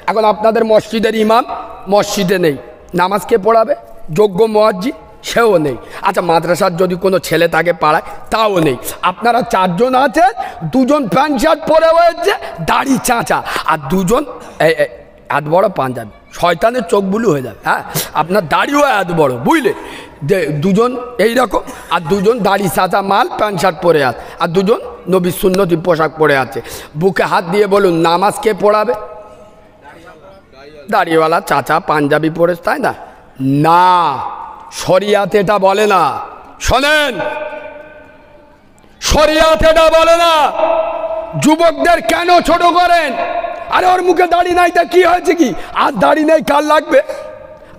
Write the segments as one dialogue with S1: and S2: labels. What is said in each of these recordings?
S1: এখন আপনাদের মসজিদের ইমাম মসজিদে নেই, নামাজ কে পড়াবে? যোগ্য মুয়াজ্জিন সেও নেই। আচ্ছা, মাদ্রাসার যদি কোনো ছেলে তাকে পাড়ায় তাও নেই। আপনারা 4 জন আছেন, 2 জন প্যান্ট শার্ট পরে হয়েছে, দাড়ি চাঁচা, আর 2 জন এত বড় পাঞ্জাবি, শয়তানের চোখ বুলু হয়ে যাবে। হ্যাঁ, আপনার দাড়িও এত বড়, বুঝলে? 2 জন এইরকম, আর 2 জন দাড়ি চাঁচা মাল প্যান্ট শার্ট পরে আছে, আর 2 জন নবীর সুন্নতি পোশাক পরে আছে। বুকে হাত দিয়ে বলুন, নামাজ কে পড়াবে? দাড়িওয়ালা চাচা পাঞ্জাবি পরে, তাই না? না, শরিয়াত এটা বলে না। শোনেন, শরিয়াত এটা বলে না। যুবকদের কেন ছোট করেন? আরে ওর মুখে দাড়ি নাই, তা কি হয়েছে? কি আর দাড়ি নেই কাল লাগবে?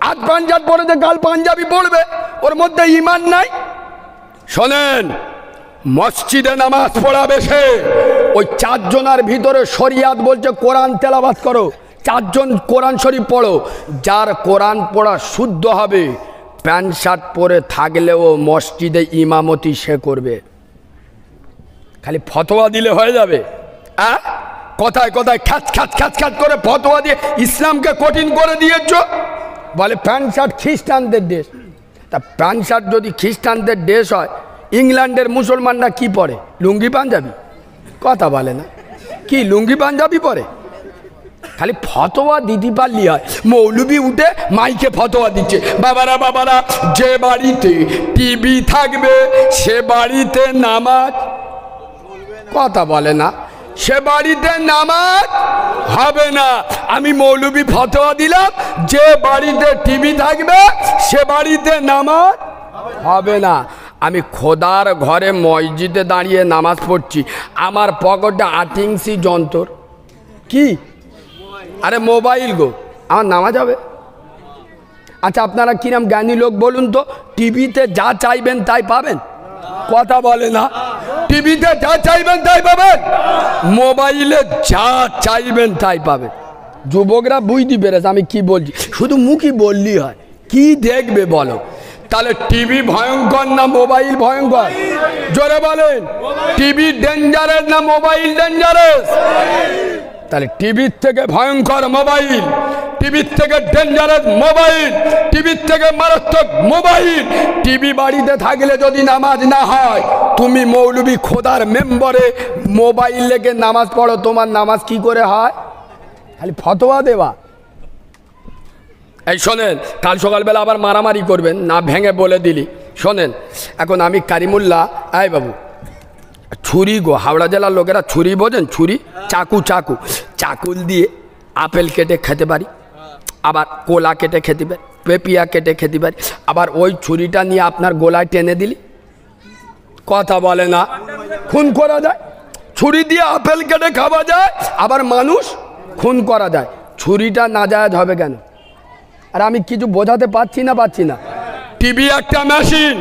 S1: আর পাঞ্জাব পরেছে কাল পাঞ্জাবি পড়বে, ওর মধ্যে ঈমান নাই। শোনেন, মসজিদে নামাজ পড়াবে সে, ওই 4 জনের ভিতরে শরিয়াত বলছে কোরআন তেলাওয়াত করো, 4 জন কোরআন শরীফ পড়ো। যার কোরআন পড়া শুদ্ধ হবে, প্যান্ট শার্ট পরে থাকলেও মসজিদে ইমামতি সে করবে। খালি ফতোয়া দিলে হয়ে যাবে? কথায় কথায় খ্যাচ খ্যাচ খ্যাচ খ্যাচ করে ফতোয়া দিয়ে ইসলামকে কঠিন করে দিয়েছ। বলে প্যান্ট শার্ট খ্রিস্টানদের দেশ। তা প্যান্ট শার্ট যদি খ্রিস্টানদের দেশ হয়, ইংল্যান্ডের মুসলমানরা কি পরে? লুঙ্গি পাঞ্জাবি? কথা বলে না, কি লুঙ্গি পাঞ্জাবি পরে? খালি ফতোয়া দিতে পারলি হয়। মৌলবি উঠে মাইকে ফতোয়া দিচ্ছে, বাবারা বাবারা, যে বাড়িতে টিভি থাকবে সে বাড়িতে নামাজ, কথা বলে না, সে বাড়িতে নামাজ হবে না। আমি মৌলবি ফতোয়া দিলাম, যে বাড়িতে টিভি থাকবে সে বাড়িতে নামাজ হবে না। আমি খোদার ঘরে মসজিদে দাঁড়িয়ে নামাজ পড়ছি, আমার পকেটে 8 ইঞ্চি যন্ত্র, কি? আরে মোবাইল গো, আমার নামাজ হবে? আচ্ছা, আপনারা কিরম জ্ঞানী লোক বলুন তো? টিভিতে যা চাইবেন তাই পাবেন, কথা বলে না। টিভিতে যা চাইবেন তাই পাবেন, মোবাইলে যা চাইবেন তাই পাবেন। যুবকরা বুঝতে পেরেছে আমি কি বলছি, শুধু মুখই বললি হয়, কি দেখবে বলো? তাহলে টিভি ভয়ঙ্কর না মোবাইল ভয়ঙ্কর? জোরে বলেন, টিভি ডেঞ্জারাস না মোবাইল ডেঞ্জারাস? তাহলে টিভির থেকে ভয়ঙ্কর মোবাইল, টিভির থেকে ডেঞ্জারাস মোবাইল, টিভির থেকে মারাত্মক মোবাইল। টিভি বাড়িতে থাকলে যদি নামাজ না হয়, তুমি মৌলবি খোদার মেম্বারে মোবাইল লেগে নামাজ পড়ো, তোমার নামাজ কি করে হয়? খালি ফতোয়া দেওয়া। এই শোনেন, কাল সকালবেলা আবার মারামারি করবেন না, ভেঙে বলে দিলি। শোনেন, এখন আমি কারিমুল্লাহ, আয় বাবু, ছুরি গো, হাওড়া জেলার লোকেরা ছুরি বোঝেন? ছুরি, চাকু, চাকু, চাকুল দিয়ে আপেল কেটে খেতে পারি, আবার কোলা কেটে খেতে পারি, পেপিয়া কেটে খেতে পারি, আবার ওই ছুরিটা নিয়ে আপনার গোলায় টেনে দিলি, কথা বলে না, খুন করা যায়। ছুরি দিয়ে আপেল কেটে খাওয়া যায়, আবার মানুষ খুন করা যায়। ছুরিটা নাজায়েজ হবে কেন? আর আমি কিছু বোঝাতে পারছি না? টিভি একটা মেশিন,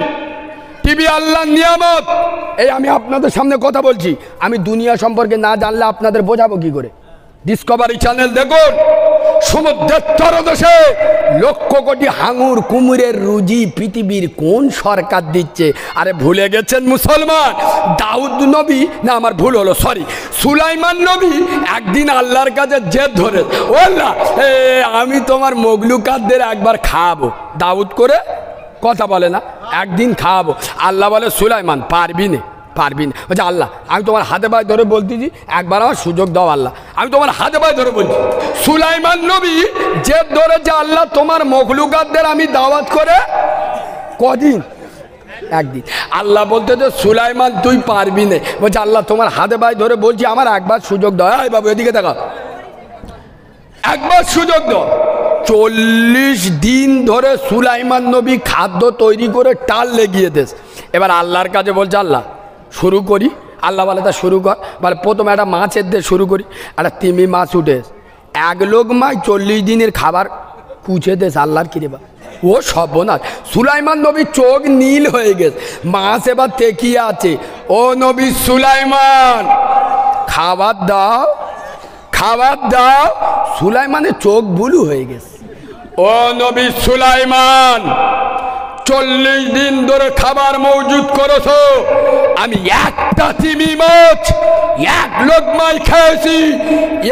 S1: টিভি আল্লাহর নিয়ামত। এই আমি আপনাদের সামনে কথা বলছি, আমি দুনিয়া সম্পর্কে না জানলে আপনাদের বোঝাবো কি করে? ডিসকভারি চ্যানেল দেখুন, সমুদ্রের তলদেশে লক্ষ কোটি হাঙুর কুমিরের রুজি পৃথিবীর কোন সরকার দিচ্ছে? আরে ভুলে গেছেন মুসলমান, দাউদ নবী, না আমার ভুল হলো, সরি, সুলাইমান নবী একদিন আল্লাহর কাছে জেদ ধরে, ও আল্লাহ, আমি তোমার মগলুকাতদের একবার খাওয়াবো, দাউদ করে, কথা বলে না, একদিন খাওয়াবো। আল্লাহ বলে, সুলাইমান পারবি না, বলছে আল্লাহ আমি তোমার হাতে পায়ে ধরে বলতেছি, একবার আমার সুযোগ দাও আল্লাহ, আমি তোমার হাতে পায়ে ধরে বলছি। সুলাইমান নবী জেদ ধরেছে, আল্লাহ তোমার মখলুকাতদের আমি দাওয়াত করে কদিন? একদিন। আল্লাহ বলতে যে সুলাইমান তুই পারবি না, বলছে আল্লাহ তোমার হাতে পায়ে ধরে বলছি, আমার একবার সুযোগ দাও। এই বাবু এদিকে দেখা, একবার সুযোগ দাও। 40 দিন ধরে সুলাইমান নবী খাদ্য তৈরি করে টাল লেগিয়ে দেশ। এবার আল্লাহর কাছে বলছে আল্লাহ শুরু করি। আল্লাহ বলে তা শুরু কর। বলে প্রথমে একটা মাছের দিয়ে শুরু করি, একটা তিমি মাছ উঠে, 1 লোকমায় 40 দিনের খাবার কুচে দেশ। আল্লাহর কিরে বা, ও সর্বনাশ। সুলাইমান নবীর চোখ নীল হয়ে গেছে, মাছ এবার তেকিয়ে আছে, ও নবী সুলাইমান খাবার দাও, খাবার দাও। সুলাইমানের চোখ বুলু হয়ে গেছে, ও নবী সুলাইমান 40 দিন ধরে খাবার মজুদ করেছো, আমি একটা তিমি মাছ 1 লোকমায় খেয়েছি,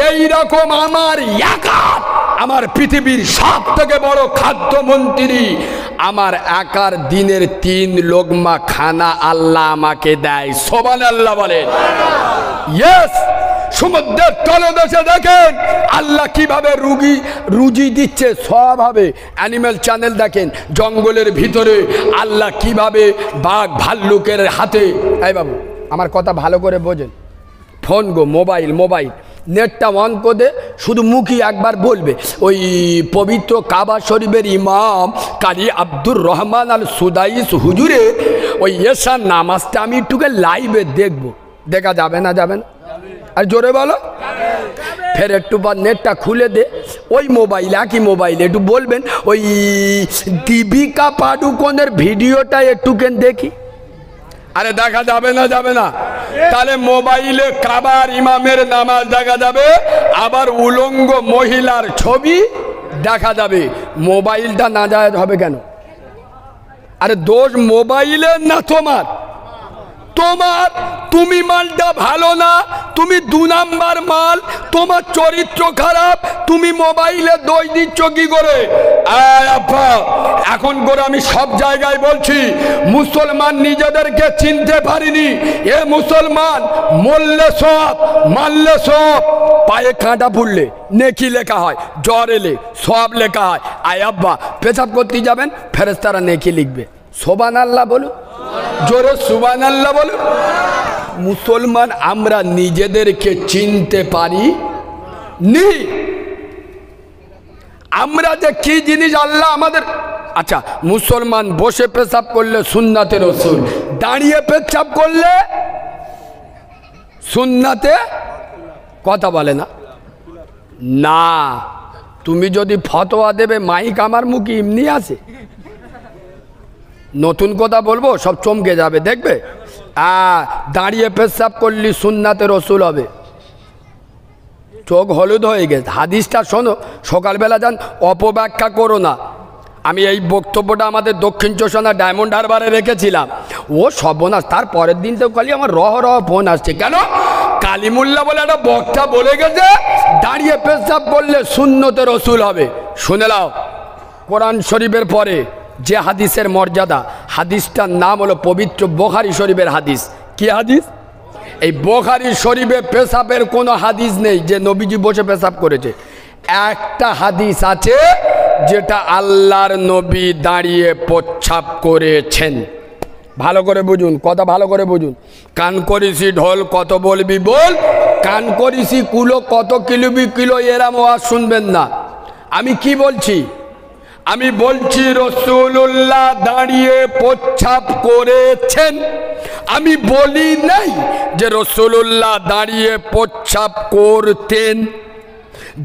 S1: এইরকম আমার 1 হাত আমার পৃথিবীর সব থেকে বড় খাদ্যমন্ত্রী, আমার একার দিনের 3 লোকমা খানা আল্লাহ আমাকে দেয়। সুবহানাল্লাহ বলেন। ইয়েস, সমুদ্রের তলদেশে দেখেন আল্লাহ কিভাবে রুজি দিচ্ছে, সব হবে। অ্যানিম্যাল চ্যানেল দেখেন, জঙ্গলের ভিতরে আল্লাহ কিভাবে বাঘ ভাল্লুকের হাতে। এই বাবু আমার কথা ভালো করে বোঝেন, ফোন গো, মোবাইল নেটটা অন করে শুধু মুখই একবার বলবে, ওই পবিত্র কাবা শরীফের ইমাম কাজী আব্দুর রহমান আল সুদাইস হুজুরের ওই এশার নামাজটা আমি একটুকে লাইভে দেখবো। দেখা যাবে না? যাবে না? আর জোরে বলো। ফের একটু পর নেটটা খুলে দে, ওই মোবাইল, একই মোবাইলে একটু বলবেন ওই দীপিকা পাডুকোনের ভিডিওটা একটুকেন দেখি। আরে দেখা যাবে না? যাবে না? তাহলে মোবাইলে কাবার ইমামের নামাজ দেখা যাবে, আবার উলঙ্গ মহিলার ছবি দেখা যাবে। মোবাইলটা না যায় হবে কেন? আরে দোষ মোবাইলের না তোমার। তুমি মালটা ভালো না, তুমি 2 নাম্বার মাল, তোমার চরিত্র খারাপ, তুমি মোবাইলে দোষ দিচ্ছ কি করে? এখন করে আমি সব জায়গায় বলছি, মুসলমান নিজেদেরকে চিনতে পারিনি। এ মুসলমান মরলে সব, মারলে সব। পায়ে কাঁটা ফুললে নেকি লেখা হয়, জ্বর এলে সব লেখা হয়। আব্বা পেশাব করতে যাবেন, ফেরেশতারা নেকি লিখবে। সুবহানাল্লাহ বলুন, জোরে সুবহানাল্লাহ বলুন। মুসলমান আমরা নিজেদেরকে চিনতে পারি নি। আমরা যে কি জিনিস আল্লাহ আমাদের। আচ্ছা, মুসলমান বসে পেশাব করলে সুন্নাতে রাসূল, দাঁড়িয়ে পেশাব করলে সুন্নাতে, কথা বলে না। না, তুমি যদি ফতোয়া দেবে মাইক আমার মুখে এমনি আছে, নতুন কথা বলবো সব চমকে যাবে, দেখবে। দাঁড়িয়ে পেশাব করলি সুন্নাতে রাসূল হবে। চোখ হলুদ হয়ে গেছে। হাদিসটা শোনো, সকালবেলা যান, অপব্যাখ্যা করো না। আমি এই বক্তব্যটা আমাদের দক্ষিণ চোষণা ডায়মন্ড হারবারে রেখেছিলাম। ও সর্বনাশ, তার পরের দিন তো খালি আমার রহ ফোন আসছে। কেন? কালিমুল্লাহ বলে একটা বক্তা বলে গেছে দাঁড়িয়ে পেশাব করলে সুন্নতে রাসূল হবে। শুনে নাও, কোরআন শরীফের পরে যে হাদিসের মর্যাদা, হাদিসটার নাম হলো পবিত্র বুখারী শরীফের হাদিস। কি হাদিস? এই বুখারী শরীফে পেশাবের কোনো হাদিস নেই যে নবীজি বসে পেশাব করেছে। একটা হাদিস আছে যেটা আল্লাহর নবী দাঁড়িয়ে প্রস্রাব করেছেন। ভালো করে বুঝুন, কথা ভালো করে বুঝুন। কান করিসি ঢোল কত বলবি বল, কান করিসি কুলো কত কিলবি কিলো, এরাম আওয়াজ শুনবেন না। আমি কি বলছি? আমি বলছি রাসূলুল্লাহ দাঁড়িয়ে প্রস্রাব করেছেন। আমি বলি নাই যে রাসূলুল্লাহ দাঁড়িয়ে প্রস্রাব করতেন।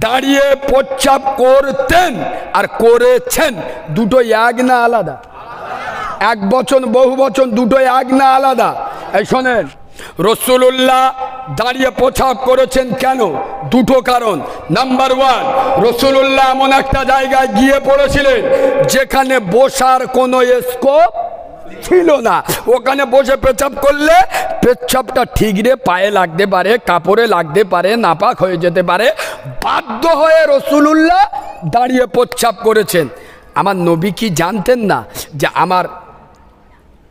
S1: দাঁড়িয়ে প্রস্রাব করতেন আর করেছেন দুটো এক না আলাদা? এক বচন বহু বচন দুটো এক না আলাদা? এই শোনেন, রাসূলুল্লাহ দাঁড়িয়ে প্রস্রাব করেছেন কেন? দুটো কারণ। নাম্বার 1, রাসূলুল্লাহ এমন একটা জায়গায় গিয়ে পড়েছিলেন যেখানে বসার কোনো স্কোপ ছিল না। ওখানে বসে পেশাব করলে পেচ্ছাপটা ঠিকরে পায়ে লাগতে পারে, কাপড়ে লাগতে পারে, নাপাক হয়ে যেতে পারে। বাধ্য হয়ে রাসূলুল্লাহ দাঁড়িয়ে প্রস্রাব করেছেন। আমার নবী কি জানতেন না যে আমার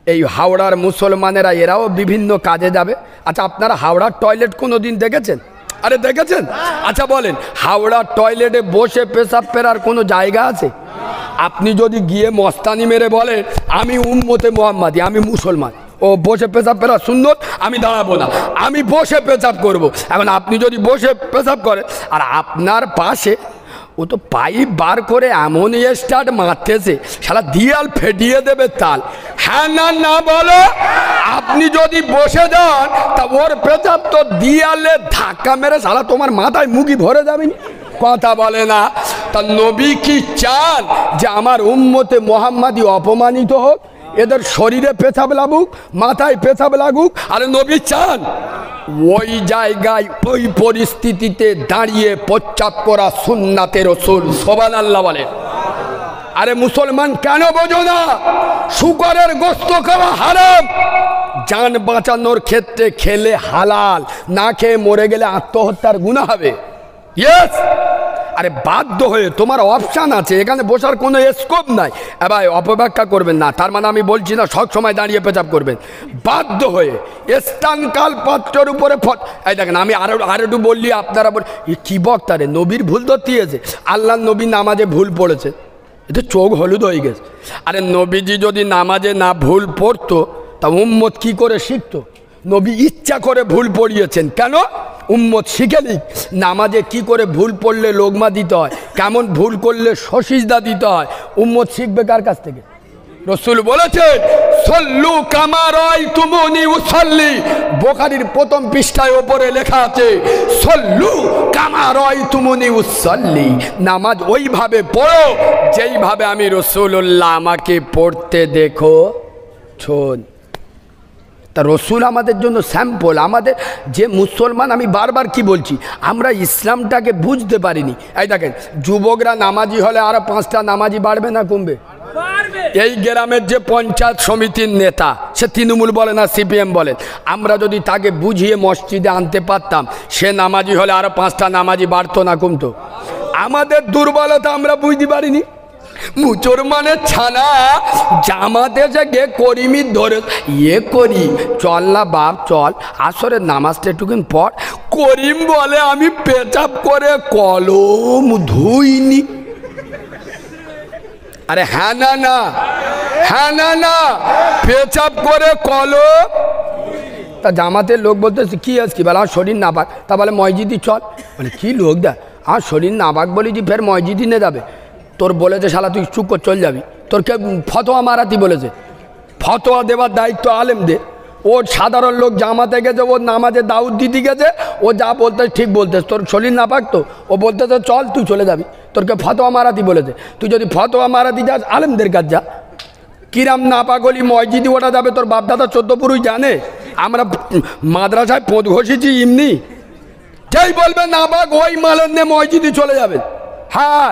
S1: এই হাওড়ার মুসলমানেরা এরাও বিভিন্ন কাজে যাবে? আচ্ছা, আপনারা হাওড়ার টয়লেট কোনো দিন দেখেছেন? আরে দেখেছেন? আচ্ছা বলেন, হাওড়ার টয়লেটে বসে পেশাব ফেরার কোনো জায়গা আছে? আপনি যদি গিয়ে মস্তানি মেরে বলেন আমি উম্মতে মুহাম্মাদি, আমি মুসলমান, ও বসে পেশাব ফেরা সুন্নত, আমি দাঁড়াবো না, আমি বসে পেশাব করব। এখন আপনি যদি বসে পেশাব করেন আর আপনার পাশে ও তো পাইপ বার করে এমন স্টার্ট মারতেছে, শালা দিয়াল ফেটিয়ে দেবে তাল। হ্যাঁ না না বলো? আপনি যদি বসে যান তা ওর পেশাব তো দিয়ালে ধাক্কা মেরে শালা তোমার মাথায় মুখি ভরে যাবেনি। কথা বলে না। তা নবী কি চান যে আমার উম্মতে মুহাম্মাদি অপমানিত হোক, এদের শরীরে পেশাব লাগুক, মাথায় পেশাব লাগুক? আরে নবী চান ওই জায়গায় ওই পরিস্থিতিতে দাঁড়িয়ে প্রস্রাব করা সুন্নাতে রাসূল। সুবহানাল্লাহ বলে। আরে মুসলমান কেন বোঝো না? শুকরের গোশত খাওয়া হারাম, জান বাঁচানোর ক্ষেত্রে খেলে হালাল, না খেয়ে মরে গেলে আত্মহত্যার গুনাহ হবে। ইয়েস, আরে বাধ্য হয়ে, তোমার অপশান আছে, এখানে বসার কোনো স্কোপ নাই। ভাই অপব্যাখ্যা করবেন না, তার মানে আমি বলছি না সব সময় দাঁড়িয়ে পেচাপ করবেন। বাধ্য হয়ে স্থানকাল পাত্রের উপরে এই দেখেন, আমি আরো একটু বললি আপনারা কি বক্তারে, নবীর ভুল ধরতেছে, আল্লাহ নবী নামাজে ভুল পড়েছে, এটা চোখ হলুদ হয়ে গেছে। আরে নবীজি যদি নামাজে না ভুল পড়তো তা উম্মত কি করে শিখতো? নবী ইচ্ছা করে ভুল পড়িয়েছেন, কেন? উম্মত শিখে নিক নামাজে কি করে ভুল পড়লে লোকমা দিতে হয়, কেমন ভুল করলে সসিজদা দিতে হয়। উম্মত শিখবে কার কাছ থেকে? রসুল বলেছেন সল্লু কামা রাআইতুমুনি উসাল্লি, বুখারীর প্রথম পৃষ্ঠায় ওপরে লেখা আছে সল্লু কামা রাআইতুমুনি উসাল্লি, নামাজ ওইভাবে পড়ো যেইভাবে আমি রাসূলুল্লাহ আমাকে পড়তে দেখো ছোন। তা রসুল আমাদের জন্য স্যাম্পল। আমাদের যে মুসলমান, আমি বারবার কি বলছি, আমরা ইসলামটাকে বুঝতে পারিনি। এই দেখেন, যুবকরা নামাজি হলে আরো 5টা নামাজি বাড়বে না কমবে? এই গ্রামের যে পঞ্চায়েত সমিতির নেতা, সে তৃণমূল বলেন আর সিপিএম বলেন, আমরা যদি তাকে বুঝিয়ে মসজিদে আনতে পারতাম, সে নামাজি হলে আরো 5টা নামাজি বাড়তো না কমতো? আমাদের দুর্বলতা আমরা বুঝতে পারিনি। মুসলমানের ছানা জামাতে যে করিমি ধরে করি, চল না বাপ চল, আসরে নামাজটা একটুখানি পর। করিম বলে আমি পেচাপ করে কলম ধুইনি। আরে হ্যাঁ না না, হ্যাঁ না না, পেচাপ করে কলম। তা জামাতের লোক বলতেছে কি আজকে বলে আমার শরীর না পাক, তা বলে মসজিদি চল। বলে কি লোক দা, আমার শরীর না পাক বলি যে ফের মসজিদি নিয়ে যাবে। তোর বলেছে শালা তুই চুপ করে চল যাবি, তোর কে ফতোয়া মারাতি বলেছে? ফতোয়া দেওয়ার দায়িত্ব আলেম দে। ও সাধারণ লোক জামাতে গেছে, ও নামাজে দাউদ দিতে গেছে, ও যা বলতে ঠিক বলতেছে, তোর শরীর না পাক তো, ও বলতেছে চল তুই চলে যাবি, তোরকে ফতোয়া মারাতি বলেছে। তুই যদি ফতোয়া মারাতি যাস আলেমদের কাছে যা। কিরাম না পাক হলি মসজিদি ওটা যাবে, তোর বাপদাদা 14 পুরুষ জানে। আমরা মাদ্রাসায় পোঁত ঘষেছি এমনি, যেই বলবে না পাক ওই মালের নে মসজিদি চলে যাবে। হ্যাঁ,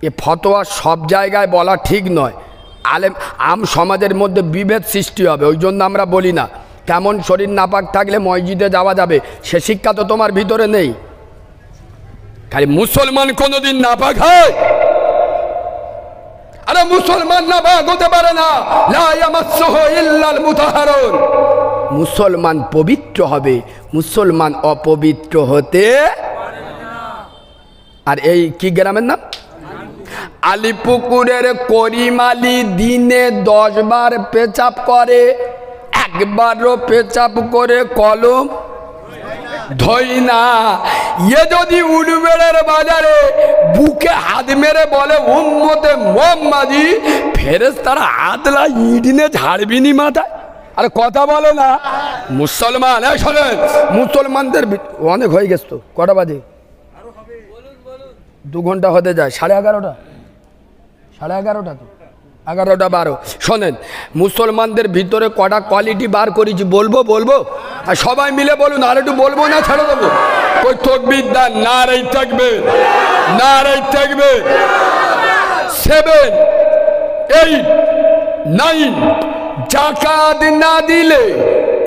S1: এ ফতোয়া সব জায়গায় বলা ঠিক নয়। আলেম আম সমাজের মধ্যে বিভেদ সৃষ্টি হবে, ওই জন্য আমরা বলি না। কেমন শরীর নাপাক থাকলে মসজিদে যাওয়া যাবে সে শিক্ষা তো তোমার ভিতরে নেই। খালি মুসলমান কোনোদিন নাপাক হয়? আরে মুসলমান নাপাক হতে পারে না, লা ইয়ামাসসুহু ইল্লাল মুতাহহারুন। মুসলমান পবিত্র হবে, মুসলমান অপবিত্র হতে পারে না। আর এই কি গ্রামের নাম? আলিপুকুরের করিম আলী দিনে 10 বার পেচাপ করে, একবারও পেচাপ করে কলম ধই না। এ যদি উলুবেড়ের বাজারে বুকে হাত মেরে বলে উম্মতে মুহাম্মাদি, ফেরেশতারা আদলা ইডিনে ঝাড়বিনি মাথায়। আরে কথা বলে না মুসলমান। শোনেন, মুসলমানদের অনেক হয়ে গেছে তো, কটা বাজে? 2 ঘন্টা হতে যায়, 11:30, 11:30 তো, 11:12। শোনেন, মুসলমানদের ভিতরে কটা কোয়ালিটি বার করেছি বলবো বলবো, আর সবাই মিলে বলুন। আর একটু বলবো না ছেড়ে দেবো? ওই তকবীর দান, নারাই থাকবে, নারাই থাকবে। 7, 8, 9, জাকাত না দিলে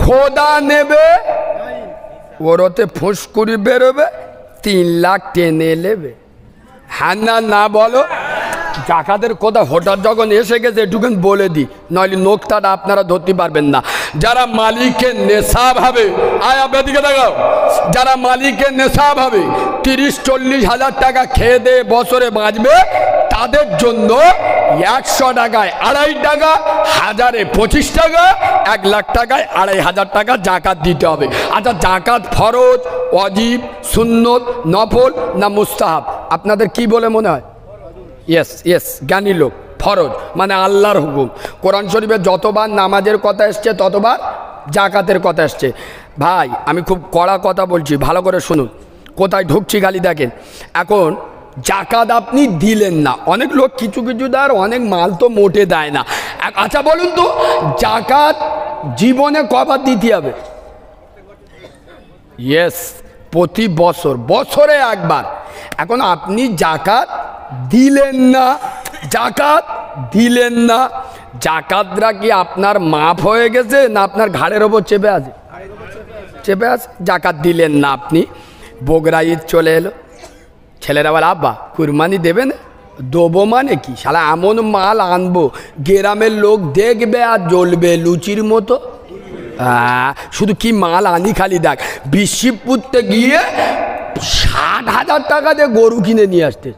S1: খোদা নেবে, ওরতে ফুসকুড়ি বেরোবে, 3 লাখ টেনে নেবে। হ্যাঁ না না বলো? জাকাতের কথা হঠাৎ যখন এসে গেছে একটুখানি বলে দিই, নইলে নোকতাটা আপনারা ধরতে পারবেন না। যারা মালিকের নেশা ভাবে, আয়া বেদিকে দেখাও, যারা মালিকের নেশা ভাবে 30-40 হাজার টাকা খেয়ে দিয়ে বছরে বাঁচবে, তাদের জন্য 100 টাকায় 2.5 টাকা, 1000-এ 25 টাকা, 1 লাখ টাকায় 2.5 টাকা জাকাত দিতে হবে। আচ্ছা, জাকাত ফরজ, ওয়াজিব, সুন্নত, নফল না মুস্তাহাব? আপনাদের কি বলে মনে হয়? ইয়েস ইয়েস, জ্ঞানী লোক। ফরজ মানে আল্লাহর হুকুম। কোরআন শরীফে যতবার নামাজের কথা এসছে ততবার জাকাতের কথা এসছে। ভাই আমি খুব কড়া কথা বলছি, ভালো করে শুনুন, কোথায় ঢুকছি খালি দেখেন। এখন জাকাত আপনি দিলেন না, অনেক লোক কিছু কিছু দেয়, অনেক মাল তো মোটে দেয় না। আচ্ছা বলুন তো, জাকাত জীবনে কবার দিতে হবে? ইয়েস, প্রতি বছর, বছরে একবার। এখন আপনি জাকাত দিলেন না, জাকাত দিলেন না, জাকাতরা কি আপনার মাফ হয়ে গেছে না আপনার ঘাড়ের ওপর চেপে আছে? চেপে আছে। জাকাত দিলেন না আপনি, বগরা ঈদ চলে এলো, ছেলেরা বলে আব্বা কুরবানি দেবে না, দেবো মানে কি শালা এমন মাল আনবো গ্রামের লোক দেখবে আর জ্বলবে লুচির মতো। শুধু কি মাল আনি খালি দেখ, বিশিবপুরতে গিয়ে 60,000 টাকা দিয়ে গরু কিনে নিয়ে আসতে,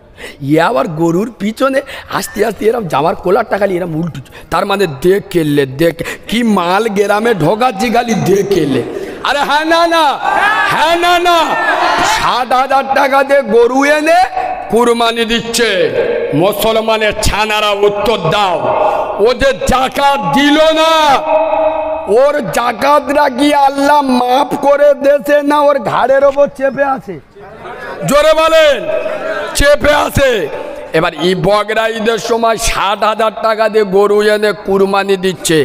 S1: আবার গরুর পিছনে আস্তে আস্তে এরম জামার কোলার টাকা নিয়ে এরম উল্টু, তার মানে দেখ খেললে দেখ কি মাল গ্রামে ঢোকাচ্ছি খালি দেখ খেললে। আরে হ্যাঁ না না, হ্যাঁ না না, 60,000 টাকা দিয়ে গরু এনে কুরবানি দিচ্ছে। মুসলমানের ছানারা উত্তর দাও, ও যে জাকাত দিল না, ওর জাকাতটা কি আল্লাহ মাফ করে দেছে না ওর ঘাড়ের ওপর চেপে আছে? জোরে বলেন, চেপে আছে। এবার বকরা ঈদের সময় 60,000 টাকা দিয়ে গরু এনে কুরবানি দিচ্ছে,